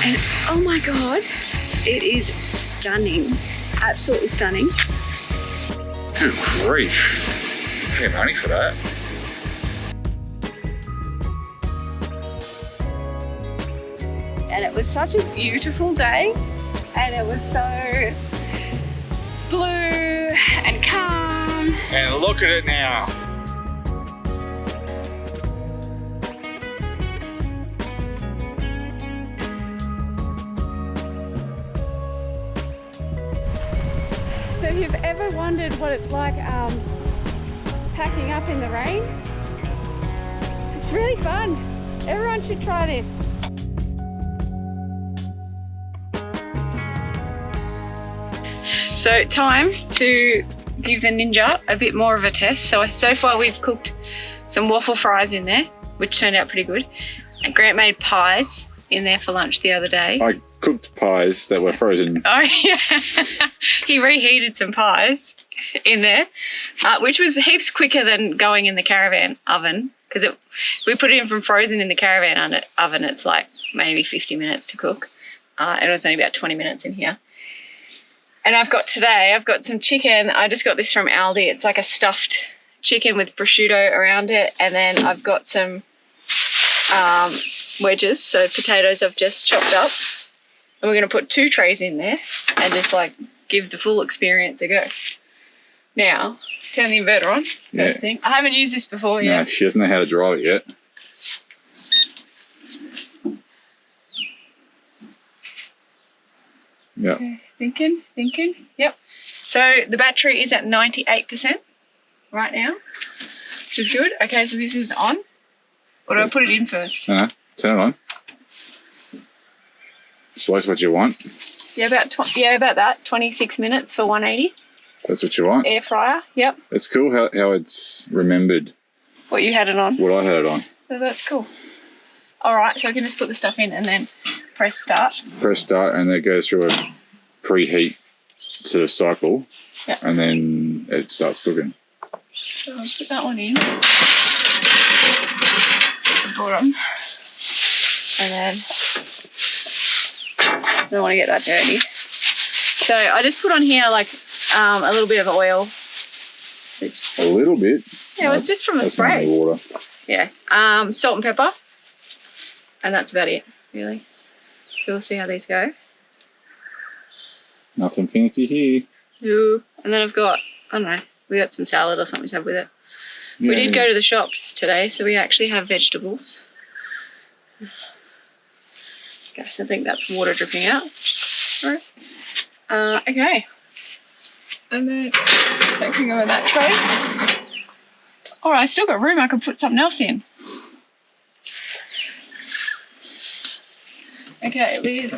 And oh my God, it is stunning. Absolutely stunning. Good grief. Pay money for that. And it was such a beautiful day. And it was so blue and calm. And look at it now. So if you've ever wondered what it's like packing up in the rain, it's really fun. Everyone should try this. So time to give the Ninja a bit more of a test. So far we've cooked some waffle fries in there, which turned out pretty good. And Grant made pies in there for lunch the other day. I cooked pies that were frozen. Oh yeah, he reheated some pies in there, which was heaps quicker than going in the caravan oven, because we put it in from frozen in the caravan oven. It's like maybe 50 minutes to cook, and it was only about 20 minutes in here. And I've got some chicken. I just got this from Aldi. It's like a stuffed chicken with prosciutto around it, and then I've got some wedges, so potatoes I've just chopped up. And we're going to put 2 trays in there and just like give the full experience a go. Now, turn the inverter on, first thing. I haven't used this before yet. No, she doesn't know how to drive it yet. Yep. Okay, thinking. Yep. So the battery is at 98% right now, which is good. Okay, so this is on. Or do I put it in first? No, turn it on. Select what you want. Yeah, about that. 26 minutes for 180. That's what you want? Air fryer, yep. It's cool how it's remembered What you had it on. what I had it on. So that's cool. All right, so I can just put the stuff in and then press start. Press start and then it goes through a preheat sort of cycle. Yeah. And then it starts cooking. So I'll put that one in. The bottom. And then I don't want to get that dirty. So I just put on here like a little bit of oil. A little bit. Yeah, it was just from the That's spray. only water. Yeah. Salt and pepper. And that's about it, really. So we'll see how these go. Nothing fancy here. Ooh. And then I've got, I don't know, we got some salad or something to have with it. Yeah, We did go to the shops today, so we actually have vegetables. Guess I think that's water dripping out. Okay. And then that can go in that tray. All right, I still got room. I can put something else in. Okay, lid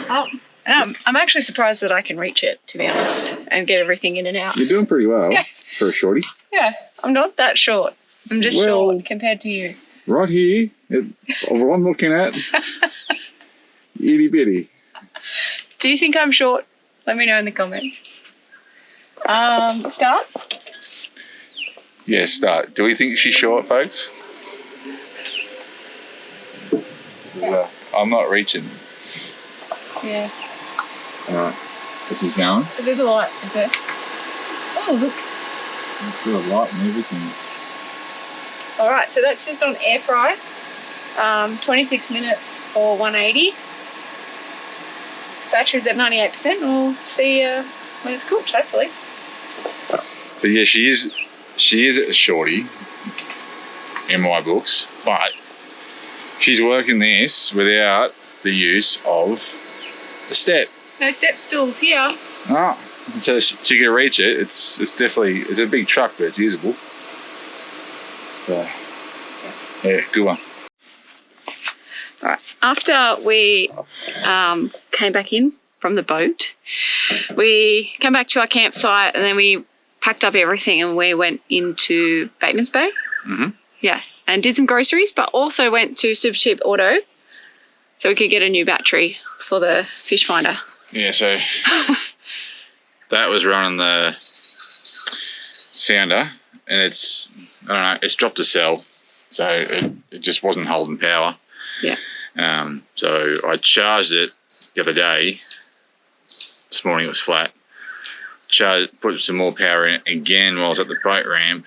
up. I'm actually surprised that I can reach it, to be honest, and get everything in and out. You're doing pretty well for a shorty. Yeah, I'm not that short. I'm just short compared to you. Right here, what I'm looking at, itty bitty. Do you think I'm short? Let me know in the comments. Start? Yeah, start. Do we think she's short, folks? Yeah. I'm not reaching. Yeah. Alright, is he going? Is there the light? Is there? Oh, look. It's got a light and everything. All right, so that's just on air fry. 26 minutes for 180. Battery's at 98%. We'll see when it's cooked, hopefully. So yeah, she is a shorty in my books, but she's working this without the use of a step. No step stools here. Oh, so she can reach it. It's a big truck, but it's usable. So, yeah, good one. All right, after we came back in from the boat, we came back to our campsite and then we packed up everything and we went into Bateman's Bay. Mm-hmm. Yeah, and did some groceries, but also went to Super Cheap Auto so we could get a new battery for the fish finder. Yeah, so that was running the sounder and it's dropped a cell, so it just wasn't holding power. Yeah. So I charged it the other day. This morning it was flat. Put some more power in it again while I was at the boat ramp,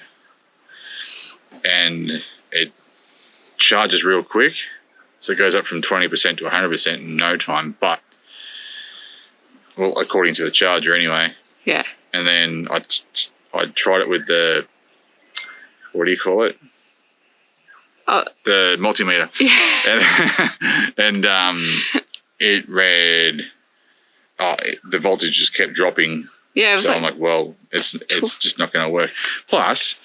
and it charges real quick. So it goes up from 20% to 100% in no time, but, well, according to the charger anyway. Yeah. And then I tried it with the, what do you call it? Oh. The multimeter. Yeah. And it read, the voltage just kept dropping. Yeah. So I'm like, well, it's just not going to work. Plus,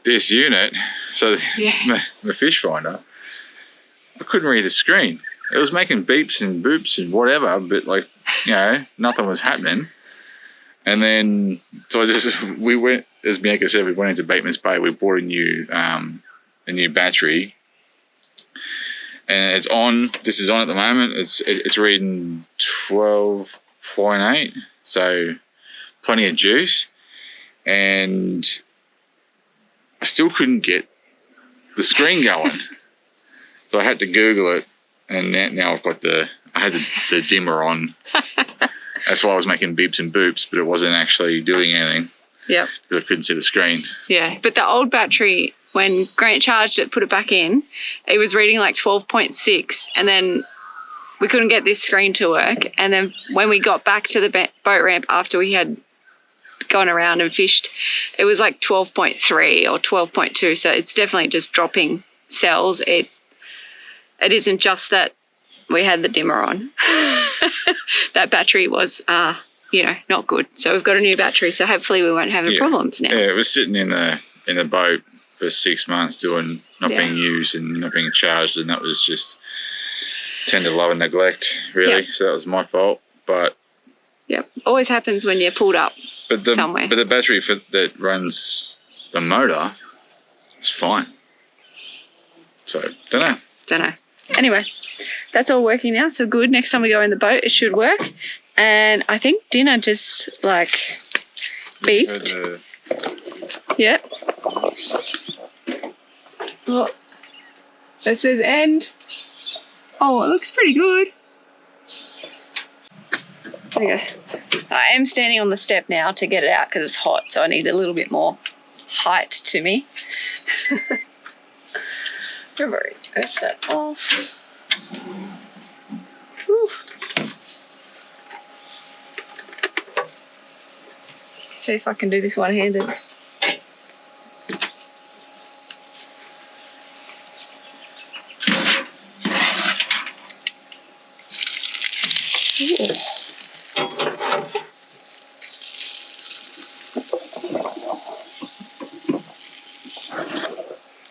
this unit, so my fish finder, I couldn't read the screen. It was making beeps and boops and whatever, but like, nothing was happening. And then, so we went, as Bianca said, we went into Bateman's Bay. We bought a new battery, and it's on. This is on at the moment. It's reading 12.8, so plenty of juice, and I still couldn't get the screen going. So I had to Google it, and now I've got I had the dimmer on. That's why I was making beeps and boops, but it wasn't actually doing anything. Yep. Because I couldn't see the screen. Yeah, but the old battery, when Grant charged it, put it back in, it was reading like 12.6, and then we couldn't get this screen to work. And then when we got back to the boat ramp after we had gone around and fished, it was like 12.3 or 12.2. So it's definitely just dropping cells. It isn't just that we had the dimmer on. That battery was, not good. So we've got a new battery. So hopefully we won't have any problems now. Yeah, it was sitting in the boat for 6 months not being used and not being charged, and that was just tender love and neglect, really. So that was my fault. But always happens when you're pulled up somewhere. But the battery that runs the motor is fine. So don't know. Anyway, that's all working now, so good. Next time we go in the boat, it should work. And I think dinner just beeped. Yeah. Oh, this says end. Oh, it looks pretty good. There you go. I am standing on the step now to get it out because it's hot, so I need a little bit more height to me. Reverse that off. Whew. See if I can do this one-handed.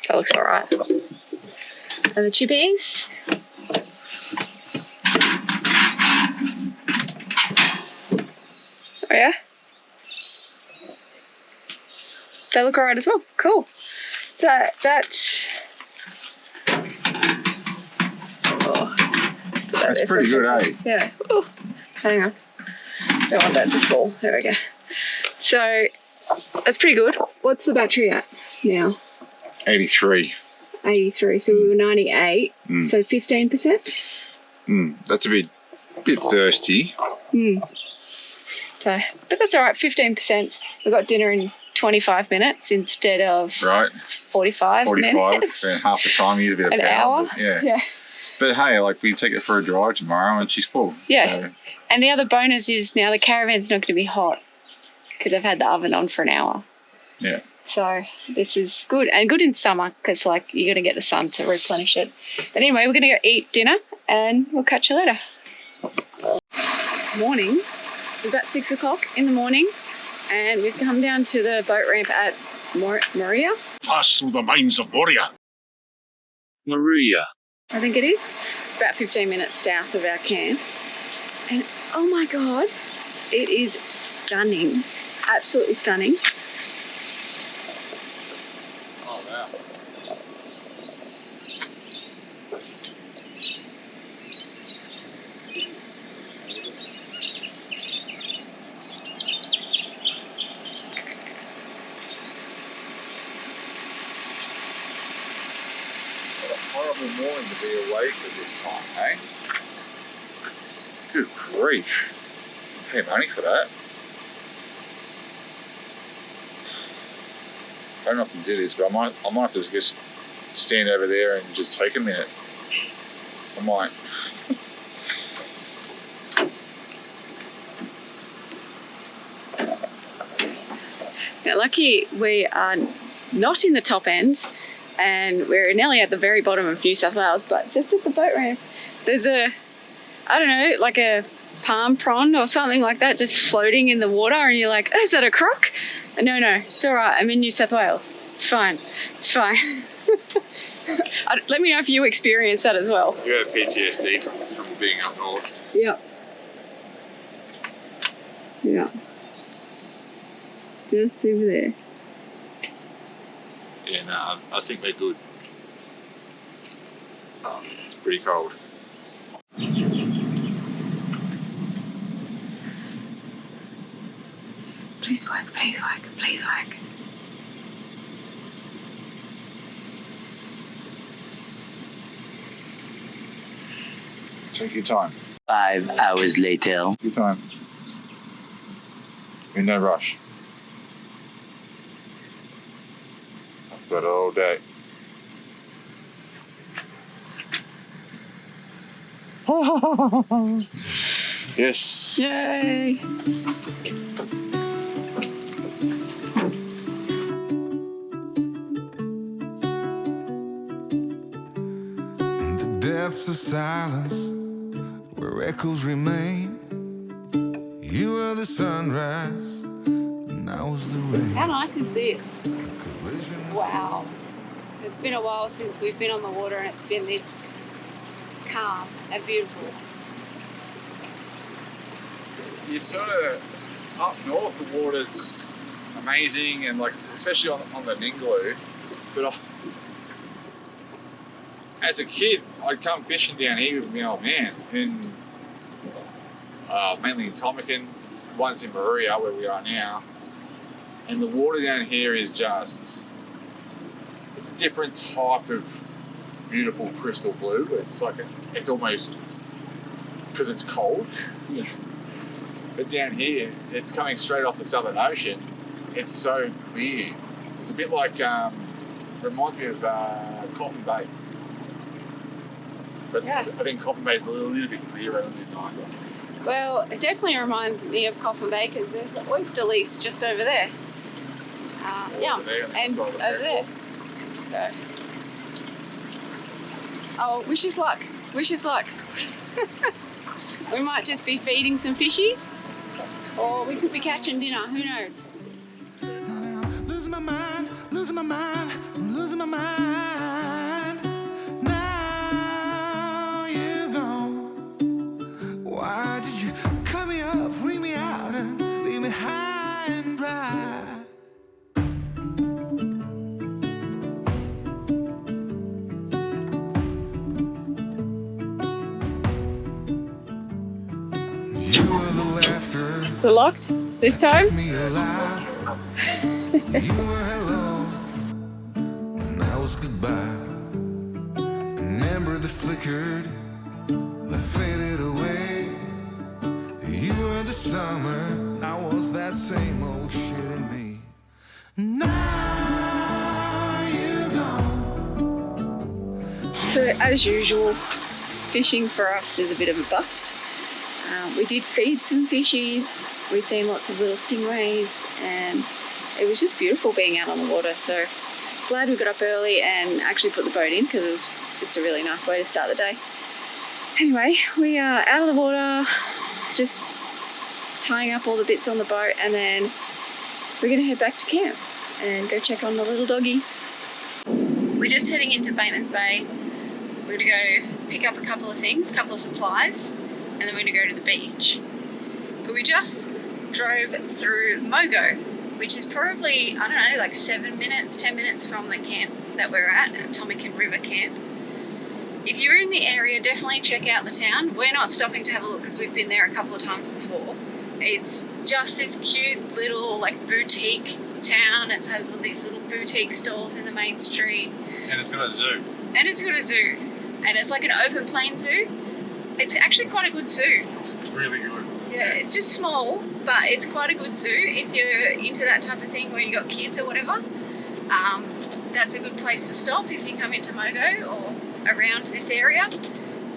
That looks all right. And the chippies. Oh yeah. They look all right as well. Cool. That's pretty good, eh? Yeah. Ooh. Hang on. Don't want that to fall. There we go. So that's pretty good. What's the battery at now? 83. 83. So we were 98. So 15%. That's a bit thirsty. So, but that's all right. 15%. We got dinner in 25 minutes instead of 45 minutes. And half the time you get a bit of an hour. But yeah. But hey, like we take it for a drive tomorrow and she's full. Yeah. So. And the other bonus is now the caravan's not going to be hot because I've had the oven on for an hour. Yeah. So this is good, and good in summer because like you're going to get the sun to replenish it. But anyway, we're going to go eat dinner and we'll catch you later. Morning. It's about 6 o'clock in the morning and we've come down to the boat ramp at Moruya. Pass through the mines of Moruya. Moruya. I think it is. It's about 15 minutes south of our camp. And oh my God, it is stunning. Absolutely stunning. Oh, wow. Horrible morning to be awake at this time, eh? Good grief. Pay money for that. I don't often do this, but I might have to just stand over there and just take a minute. I might. Now, lucky we are not in the top end, and we're nearly at the very bottom of New South Wales, but just at the boat ramp, there's I don't know, like a palm prawn or something like that just floating in the water, and you're like, oh, is that a croc? No, it's all right. I'm in New South Wales. It's fine. It's fine. Let me know if you experience that as well. You have PTSD from being up north. Yeah. Yeah. Just over there. Yeah, no, I think they're good. It's pretty cold. Please work, please work, please work. Take your time. 5 hours later. Your time. In no rush. I've got all day. Yes. Yay! In the depths of silence, where echoes remain, you were the sunrise, and I was the rain. How nice is this? Wow. It's been a while since we've been on the water and it's been this calm and beautiful. You're sort of up north, the water's amazing, and like especially on the Ningaloo. But as a kid, I'd come fishing down here with my old man, mainly in Tomakin, once in Moruya, where we are now. And the water down here is just, it's a different type of beautiful crystal blue. It's like, it's almost, because it's cold. Yeah. But down here, it's coming straight off the Southern Ocean. It's so clear. It's a bit like, reminds me of Coffin Bay. But Yeah. I think Coffin Bay is a little bit clearer, a little bit nicer. Well, it definitely reminds me of Coffin Bay because there's the oyster lease just over there. Yeah, Over there, and side of the over there. So, oh, wish us luck. Wish us luck. We might just be feeding some fishies, or we could be catching dinner. Who knows? Losing my mind, losing my mind, I'm losing my mind. Now you're gone. Why did you cut me up, bring me out, and leave me high and dry? You were the laughter. Is it locked this time? Me alive. You were hello, and I was goodbye. An ember that flickered, that faded away. You were the summer, I was that same old shit in me. Now you're gone. So, as usual, fishing for us is a bit of a bust. We did feed some fishies, we've seen lots of little stingrays, and it was just beautiful being out on the water. So glad we got up early and actually put the boat in because it was just a really nice way to start the day. Anyway, we are out of the water, just tying up all the bits on the boat, and then we're going to head back to camp and go check on the little doggies. We're just heading into Bateman's Bay. We're going to go pick up a couple of things, a couple of supplies, and then we're going to go to the beach. But we just drove through Mogo, which is probably, I don't know, like 7 minutes, 10 minutes from the camp that we're at Tomakin River Camp. If you're in the area, definitely check out the town. We're not stopping to have a look because we've been there a couple of times before. It's just this cute little like boutique town. It has all these little boutique stalls in the main street. And it's got a zoo. And it's got a zoo. and it's like an open plain zoo. It's actually quite a good zoo. It's really good. Yeah, it's just small, but it's quite a good zoo if you're into that type of thing where you got kids or whatever. That's a good place to stop if you come into Mogo or around this area.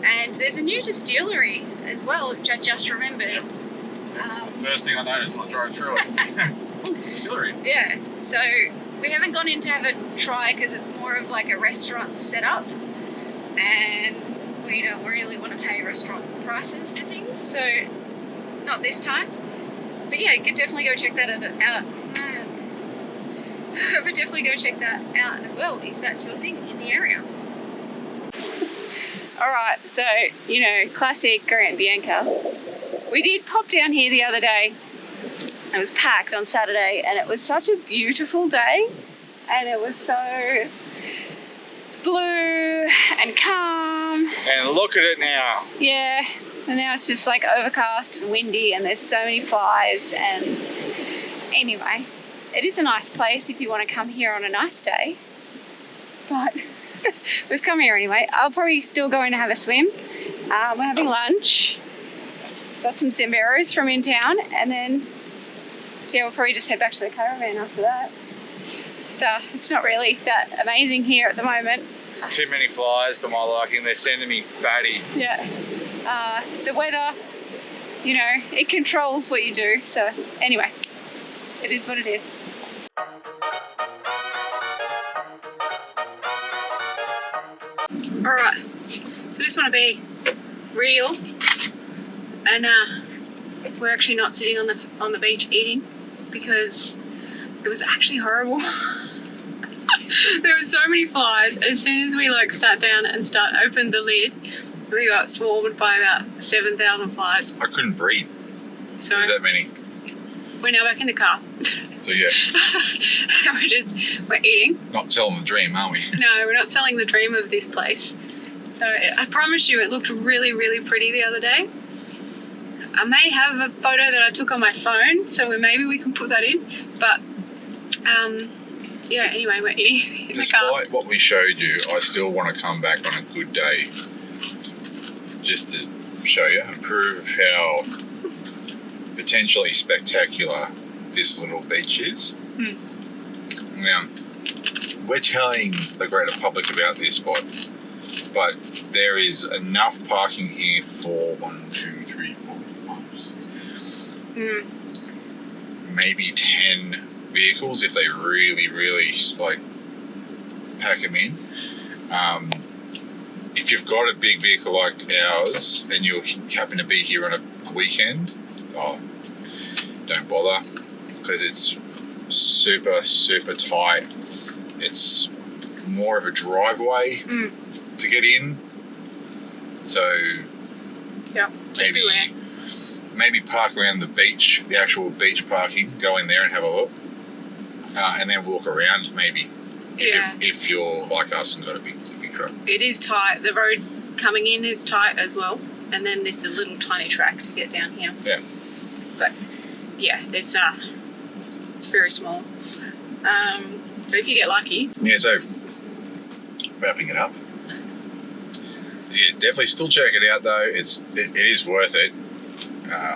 And there's a new distillery as well, which I just remembered. First thing I noticed when I drove through it. Distillery. Yeah, so we haven't gone in to have a try because it's more of like a restaurant setup, and we don't really want to pay restaurant prices for things, so not this time. But yeah, you could definitely go check that out. But definitely go check that out as well if that's your thing in the area. Alright, so, you know, classic Grant and Bianca. We did pop down here the other day. It was packed on Saturday and it was such a beautiful day. And it was so blue and calm. And look at it now. Yeah, and now it's just like overcast and windy and there's so many flies. And anyway, it is a nice place if you want to come here on a nice day. But we've come here anyway. I'll probably still go in to have a swim. We're having lunch. Got some Semberos from in town, and then yeah, we'll probably just head back to the caravan after that. So it's not really that amazing here at the moment. There's too many flies for my liking. They're sending me batty. Yeah. The weather, you know, it controls what you do. So anyway, it is what it is. Alright, so I just want to be real, and we're actually not sitting on the beach eating because it was actually horrible. There were so many flies. As soon as we like sat down and opened the lid, we got swarmed by about 7,000 flies. I couldn't breathe. So Is that many? we're now back in the car. So yeah, we're eating. not selling the dream, are we? No, we're not selling the dream of this place. So I promise you it looked really, really pretty the other day. I may have a photo that I took on my phone, so maybe we can put that in. But yeah, anyway, we're eating in the car. Despite what we showed you, I still want to come back on a good day just to show you and prove how potentially spectacular this little beach is. Now, we're telling the greater public about this spot, but there is enough parking here for 1, 2, 3, 4, 5, 6, maybe 10 vehicles if they really, really like pack them in. If you've got a big vehicle like ours and you happen to be here on a weekend, don't bother, because it's super, super tight. It's more of a driveway to get in. So Yeah, maybe park around the beach, the actual beach parking, go in there and have a look. And then walk around maybe if you're like us and got a big truck. It is tight. The road coming in is tight as well. And then there's a little tiny track to get down here. Yeah. But yeah, there's it's very small. So if you get lucky. Yeah, so wrapping it up. Yeah, definitely still check it out though. It is worth it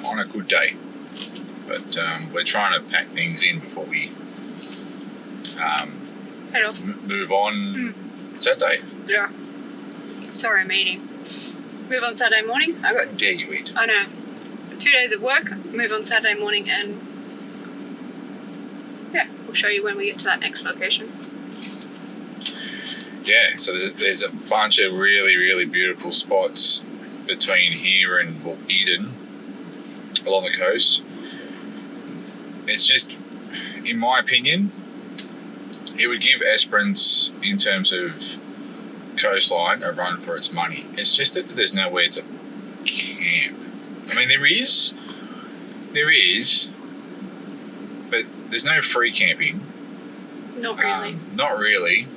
on a good day. But we're trying to pack things in before we head off. Move on Saturday. Yeah. Sorry, I'm eating. Move on Saturday morning. How dare you eat? I know. 2 days of work, move on Saturday morning, and yeah, we'll show you when we get to that next location. Yeah, so there's a bunch of really, really beautiful spots between here and Eden along the coast. It's just, in my opinion, it would give Esperance, in terms of coastline, a run for its money. It's just that there's nowhere to camp. I mean, there is, but there's no free camping. Not really. Not really.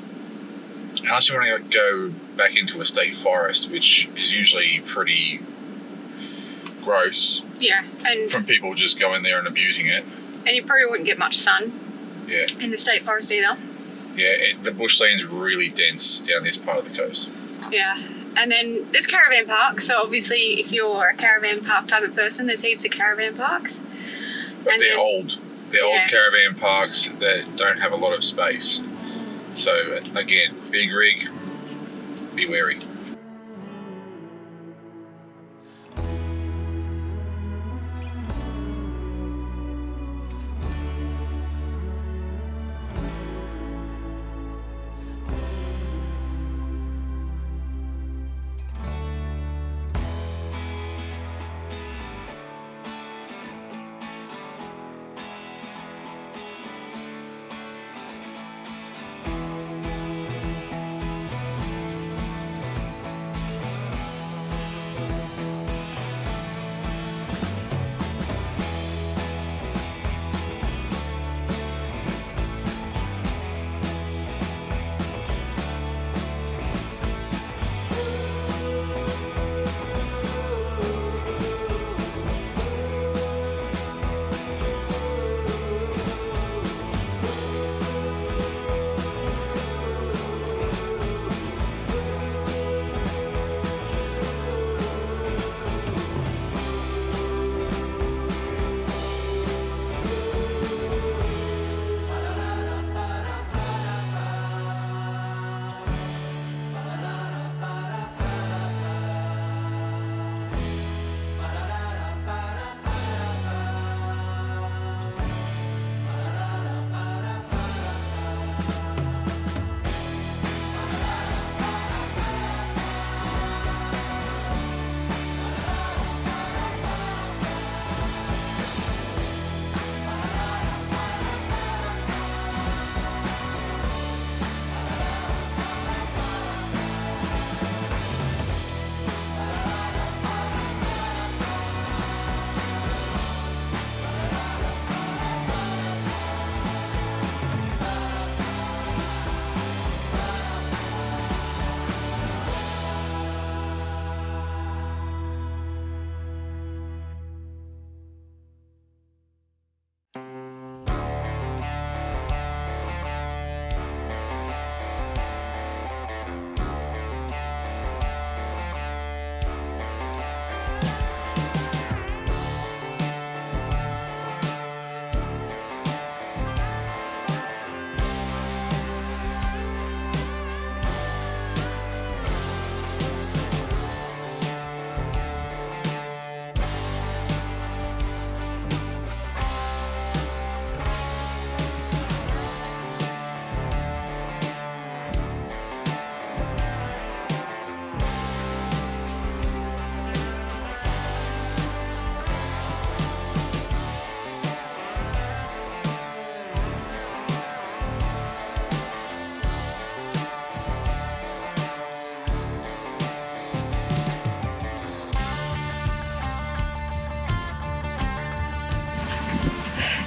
Unless you want to go back into a state forest, which is usually pretty gross. Yeah, and from people just going there and abusing it. And you probably wouldn't get much sun. Yeah. In the state forest either. Yeah, the bushland's really dense down this part of the coast. Yeah, And then there's caravan parks. So obviously, if you're a caravan park type of person, there's heaps of caravan parks. But And they're then- old. They're old caravan parks that don't have a lot of space. So again, big rig, be wary.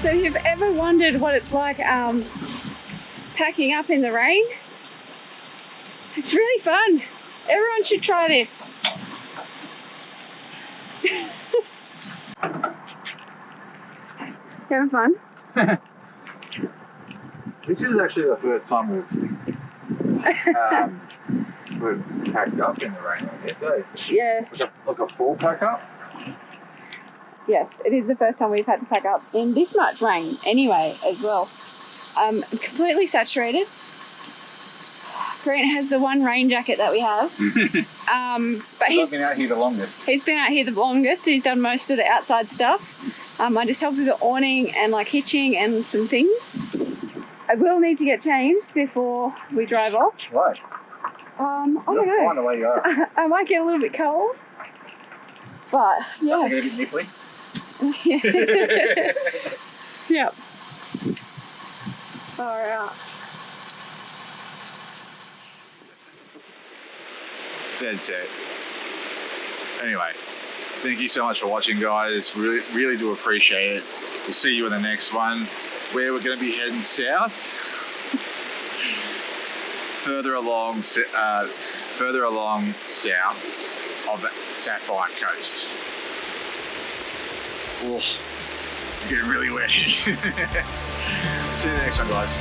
So if you've ever wondered what it's like packing up in the rain, it's really fun. Everyone should try this. Having fun? This is actually the first time we've packed up in the rain, I guess, eh? Yeah. Like a full pack up? Yes, it is the first time we've had to pack up in this much rain anyway as well. Completely saturated. Grant has the one rain jacket that we have. But I've been out here the longest. he's been out here the longest. He's done most of the outside stuff. I just helped with the awning and like hitching and some things. I will need to get changed before we drive off. Right. I don't know. Find the way you are. I might get a little bit cold. But yeah. Starting to get a bit nipply. Yep. Alright. Dead set. Anyway, thank you so much for watching, guys. Really, really do appreciate it. We'll see you in the next one, where we're going to be heading south, further along south of the Sapphire Coast. Oh, I'm getting really wet. See you in the next one, guys.